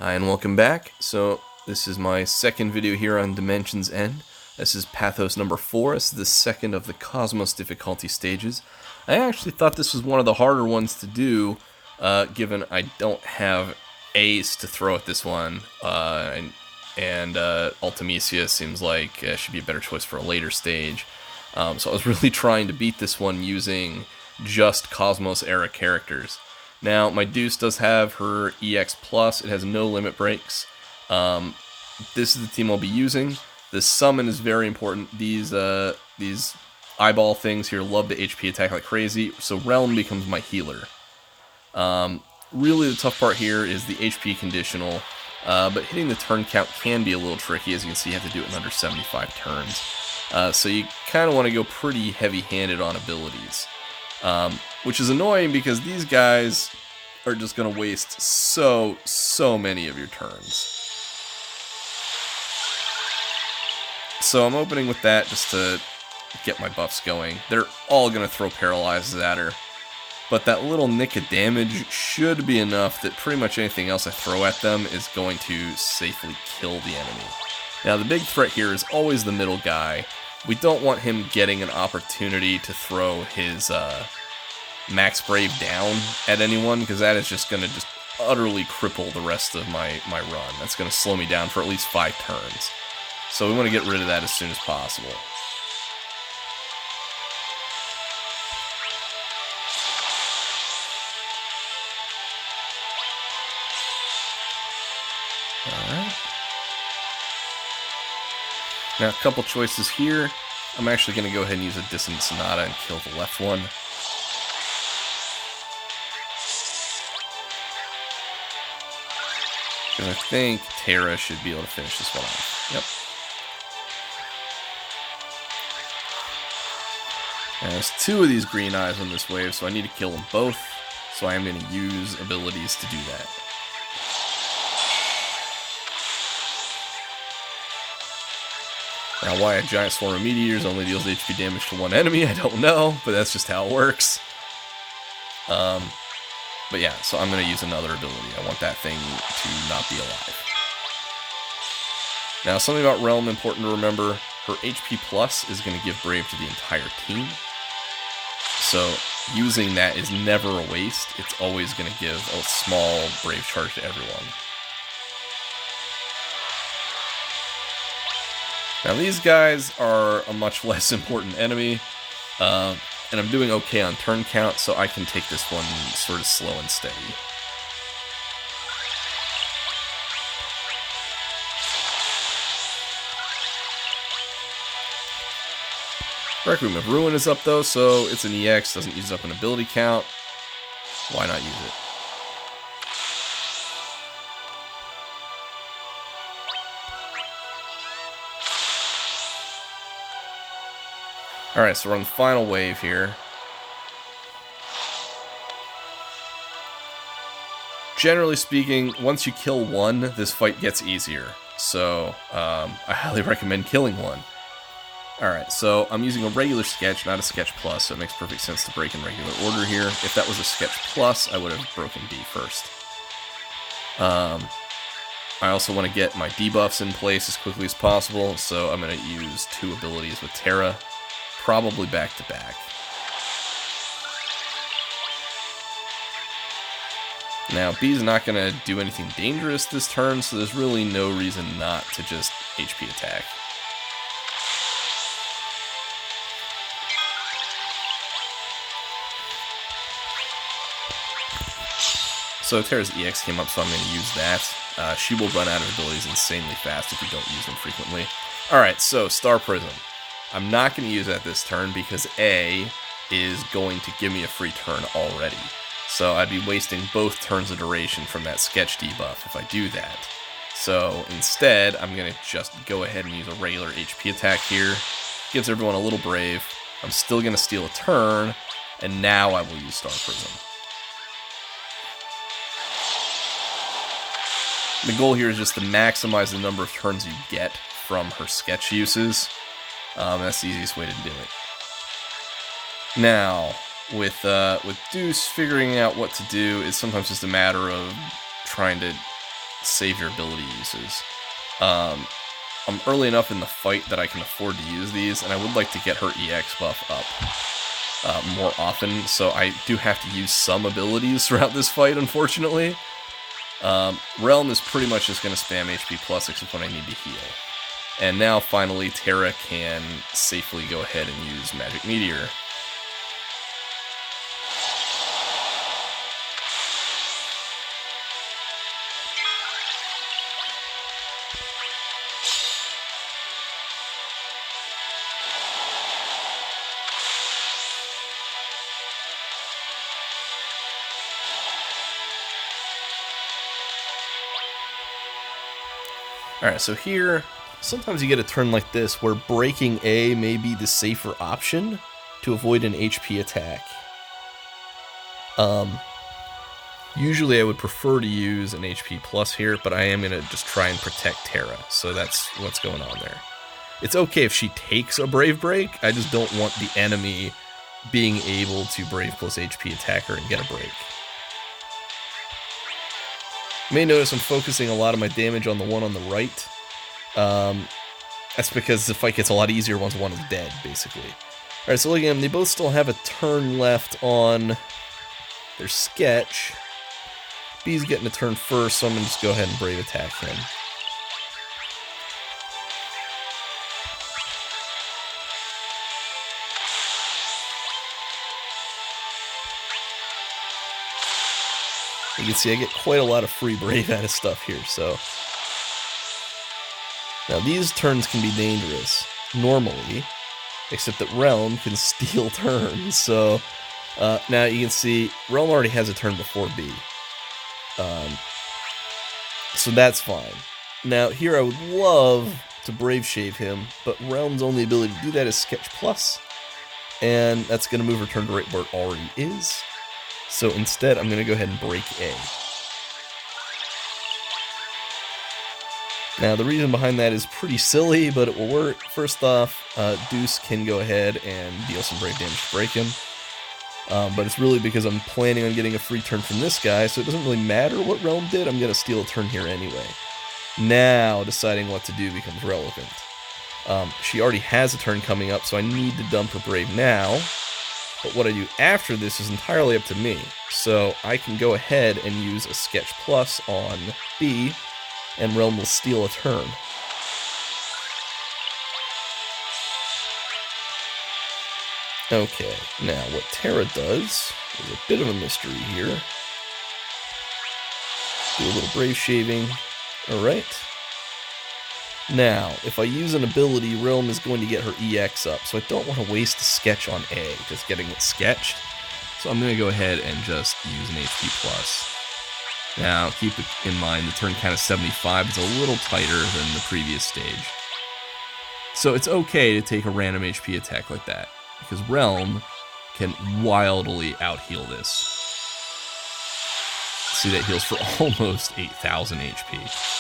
Hi and welcome back. So this is my second video here on Dimension's End. This is Pathos number 4. This is the second of the Cosmos difficulty stages. I actually thought this was one of the harder ones to do, given I don't have Ace to throw at this one, and Ultimisia seems like should be a better choice for a later stage. So I was really trying to beat this one using just Cosmos era characters. Now, my Deuce does have her EX+, it has no limit breaks. This is the team I'll be using. The summon is very important. These eyeball things here love to HP attack like crazy, so Relm becomes my healer. Really the tough part here is the HP conditional, but hitting the turn count can be a little tricky. As you can see, you have to do it in under 75 turns. So you kind of want to go pretty heavy-handed on abilities. Which is annoying because these guys are just going to waste so many of your turns. So I'm opening with that just to get my buffs going. They're all going to throw paralyzes at her, but that little nick of damage should be enough that pretty much anything else I throw at them is going to safely kill the enemy. Now the big threat here is always the middle guy. We don't want him getting an opportunity to throw his Max Brave down at anyone, because that is just going to utterly cripple the rest of my run. That's going to slow me down for at least 5 turns. So we want to get rid of that as soon as possible. Alright. Now a couple choices here. I'm actually going to go ahead and use a Dissonant Sonata and kill the left one. And I think Terra should be able to finish this one off. Yep. And there's 2 of these green eyes on this wave, so I need to kill them both. So I am going to use abilities to do that. Now why a giant swarm of meteors only deals HP damage to one enemy, I don't know, but that's just how it works. But yeah, so I'm going to use another ability. I want that thing to not be alive. Now, something about Relm important to remember. Her HP plus is going to give Brave to the entire team. So using that is never a waste. It's always going to give a small Brave charge to everyone. Now these guys are a much less important enemy. And I'm doing okay on turn count, so I can take this one sort of slow and steady. Requiem of Ruin is up though, so it's an EX, doesn't use up an ability count. Why not use it? Alright, so we're on the final wave here. Generally speaking, once you kill one, this fight gets easier. So, I highly recommend killing one. Alright, so I'm using a regular sketch, not a sketch plus, so it makes perfect sense to break in regular order here. If that was a sketch plus, I would have broken D first. I also want to get my debuffs in place as quickly as possible, so I'm going to use 2 abilities with Terra. Probably back to back. Now, B's not going to do anything dangerous this turn, so there's really no reason not to just HP attack. So Terra's EX came up, so I'm going to use that. She will run out of abilities insanely fast if you don't use them frequently. Alright, so Star Prism. I'm not going to use that this turn because A is going to give me a free turn already. So I'd be wasting both turns of duration from that sketch debuff if I do that. So instead, I'm going to just go ahead and use a regular HP attack here. Gives everyone a little Brave. I'm still going to steal a turn, and now I will use Star Prism. The goal here is just to maximize the number of turns you get from her sketch uses. That's the easiest way to do it. Now, with Deuce, figuring out what to do is sometimes just a matter of trying to save your ability uses. I'm early enough in the fight that I can afford to use these, and I would like to get her EX buff up more often, so I do have to use some abilities throughout this fight, unfortunately. Relm is pretty much just going to spam HP plus except when I need to heal. And now, finally, Terra can safely go ahead and use Magic Meteor. Alright, so here, sometimes you get a turn like this where breaking A may be the safer option to avoid an HP attack. Usually I would prefer to use an HP plus here, but I am going to just try and protect Terra, so that's what's going on there. It's okay if she takes a Brave Break, I just don't want the enemy being able to Brave plus HP attack her and get a break. You may notice I'm focusing a lot of my damage on the one on the right. That's because the fight gets a lot easier once one is dead, basically. Alright, so look at them. They both still have a turn left on their sketch. B's getting a turn first, so I'm going to just go ahead and Brave attack him. You can see I get quite a lot of free Brave out of stuff here, so... Now these turns can be dangerous, normally, except that Relm can steal turns, so... now you can see, Relm already has a turn before B. So that's fine. Now here I would love to Brave Shave him, but Relm's only ability to do that is Sketch Plus, and that's going to move her turn to right where it already is. So instead, I'm going to go ahead and break A. Now, the reason behind that is pretty silly, but it will work. First off, Deuce can go ahead and deal some Brave damage to break him. But it's really because I'm planning on getting a free turn from this guy, so it doesn't really matter what Relm did, I'm going to steal a turn here anyway. Now, deciding what to do becomes relevant. She already has a turn coming up, so I need to dump her Brave now. But what I do after this is entirely up to me. So I can go ahead and use a Sketch Plus on B, and Relm will steal a turn. Okay, now what Terra does is a bit of a mystery here. Do a little Brave Shaving. Alright. Now, if I use an ability, Relm is going to get her EX up, so I don't want to waste a sketch on A, just getting it sketched. So I'm going to go ahead and just use an HP plus. Now, keep in mind, the turn count of 75 is a little tighter than the previous stage. So it's okay to take a random HP attack like that, because Relm can wildly out-heal this. See, that heals for almost 8,000 HP.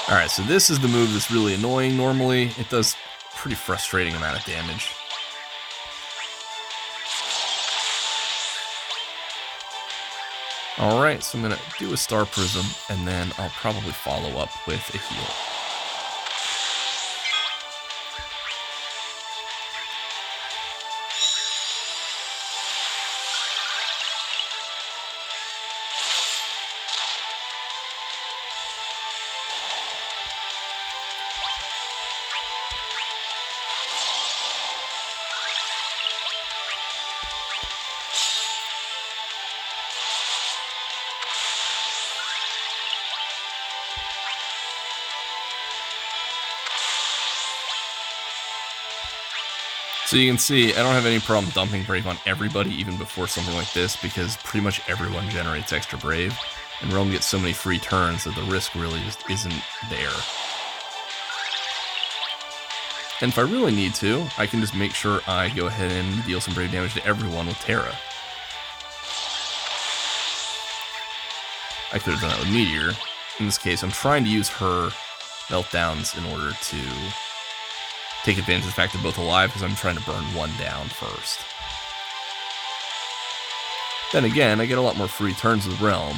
Alright, so this is the move that's really annoying normally. It does a pretty frustrating amount of damage. Alright, so I'm going to do a Star Prism, and then I'll probably follow up with a heal. So you can see, I don't have any problem dumping Brave on everybody, even before something like this, because pretty much everyone generates extra Brave, and Relm gets so many free turns that the risk really just isn't there. And if I really need to, I can just make sure I go ahead and deal some Brave damage to everyone with Terra. I could have done that with Meteor. In this case, I'm trying to use her meltdowns in order to take advantage of the fact they're both alive, because I'm trying to burn one down first. Then again, I get a lot more free turns with Relm.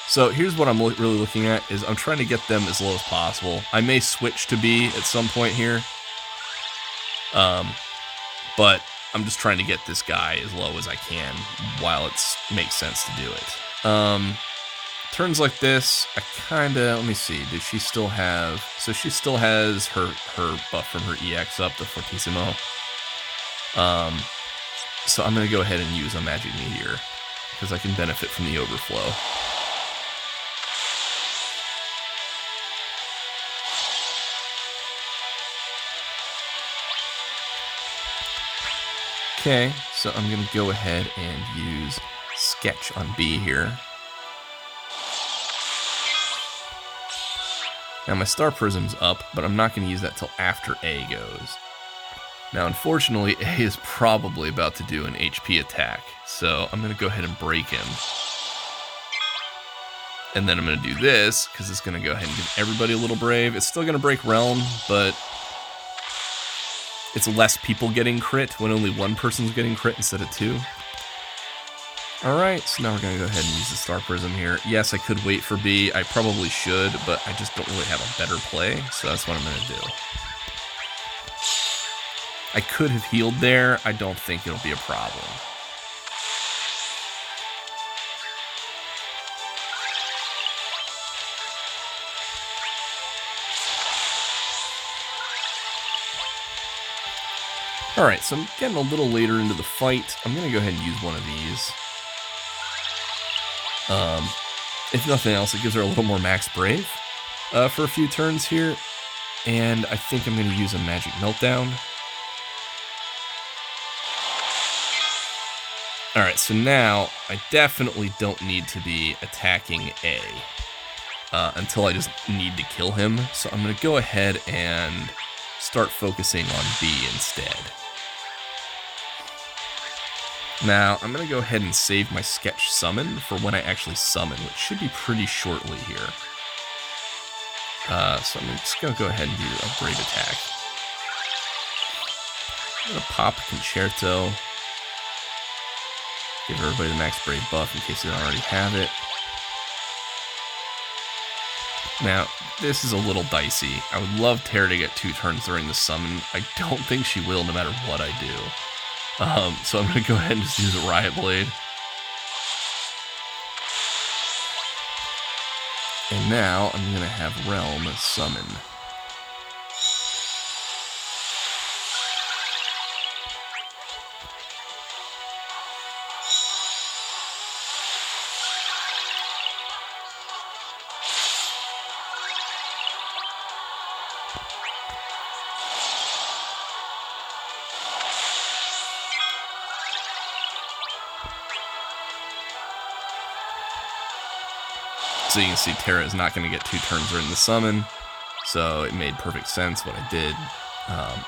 So here's what I'm really looking at, is I'm trying to get them as low as possible. I may switch to B at some point here. But I'm just trying to get this guy as low as I can while it makes sense to do it. Turns like this, I kinda, let me see, does she still have, so she still has her buff from her EX up, the Fortissimo. So I'm gonna go ahead and use a Magic Meteor, because I can benefit from the overflow. Okay, so I'm going to go ahead and use Sketch on B here. Now my Star Prism's up, but I'm not going to use that till after A goes. Now unfortunately, A is probably about to do an HP attack, so I'm going to go ahead and break him. And then I'm going to do this, because it's going to go ahead and give everybody a little brave. It's still going to break Relm, but it's less people getting crit when only one person's getting crit instead of two. Alright, so now we're going to go ahead and use the Star Prism here. Yes, I could wait for B. I probably should, but I just don't really have a better play, so that's what I'm going to do. I could have healed there. I don't think it'll be a problem. Alright, so I'm getting a little later into the fight. I'm going to go ahead and use one of these. If nothing else, it gives her a little more max brave for a few turns here. And I think I'm going to use a Magic Meltdown. Alright, so now I definitely don't need to be attacking A until I just need to kill him. So I'm going to go ahead and start focusing on B instead. Now, I'm going to go ahead and save my Sketch Summon for when I actually summon, which should be pretty shortly here. So I'm just going to go ahead and do a Brave attack. I'm going to pop a Concerto. Give everybody the max Brave buff in case they don't already have it. Now, this is a little dicey. I would love Terra to get 2 turns during the summon. I don't think she will, no matter what I do. So I'm going to go ahead and just use a Riot Blade. And now I'm going to have Relm summon. So you can see Terra is not going to get 2 turns during the summon, so it made perfect sense what I did.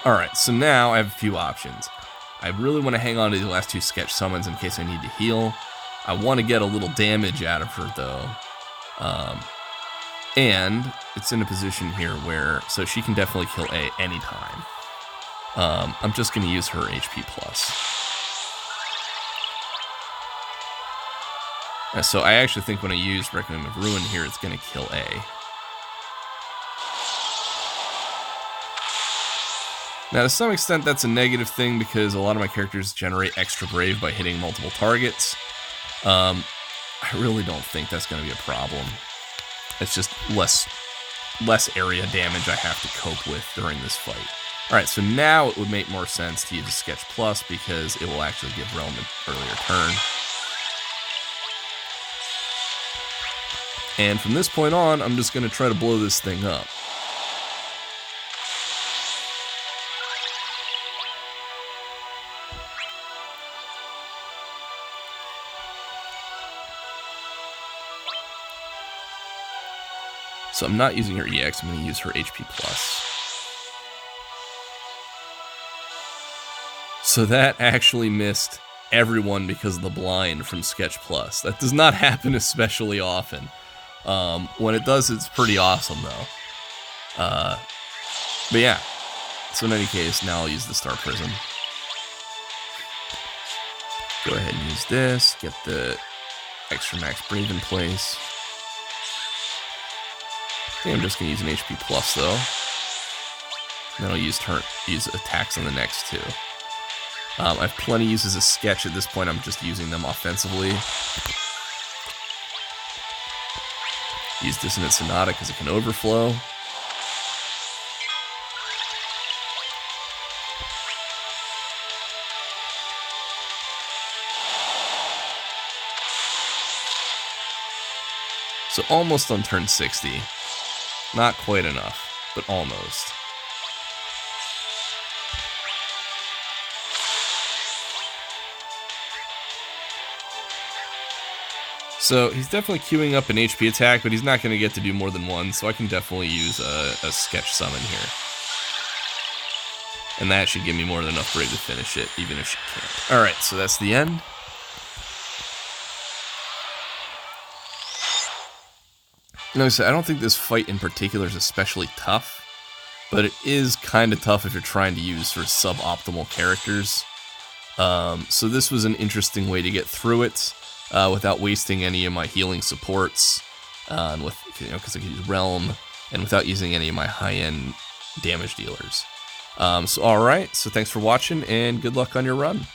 Alright, so now I have a few options. I really want to hang on to the last 2 Sketch Summons in case I need to heal. I want to get a little damage out of her though. And it's in a position here where, so she can definitely kill A anytime. I'm just going to use her HP plus. So I actually think when I use Requiem of Ruin here, it's going to kill A. Now, to some extent, that's a negative thing because a lot of my characters generate extra brave by hitting multiple targets. I really don't think that's going to be a problem. It's just less area damage I have to cope with during this fight. Alright, so now it would make more sense to use a Sketch Plus because it will actually give Relm an earlier turn. And from this point on, I'm just going to try to blow this thing up. So I'm not using her EX, I'm going to use her HP+. So that actually missed everyone because of the blind from Sketch Plus. That does not happen especially often. When it does, it's pretty awesome, though. But yeah, so in any case, now I'll use the Star Prism. Go ahead and use this, get the extra max Brave in place. I think I'm just going to use an HP plus though. And then I'll use attacks on the next two. I have plenty uses a sketch at this point, I'm just using them offensively. Use Dissonant Sonata because it can overflow. So almost on turn 60. Not quite enough, but almost. So he's definitely queuing up an HP attack, but he's not going to get to do more than one, so I can definitely use a sketch summon here. And that should give me more than enough Brave to finish it, even if she can't. Alright, so that's the end. Like I said, I don't think this fight in particular is especially tough, but it is kind of tough if you're trying to use sort of suboptimal characters. So this was an interesting way to get through it without wasting any of my healing supports, and with, you know, because I could use Relm, and without using any of my high-end damage dealers. So alright, so thanks for watching, and good luck on your run.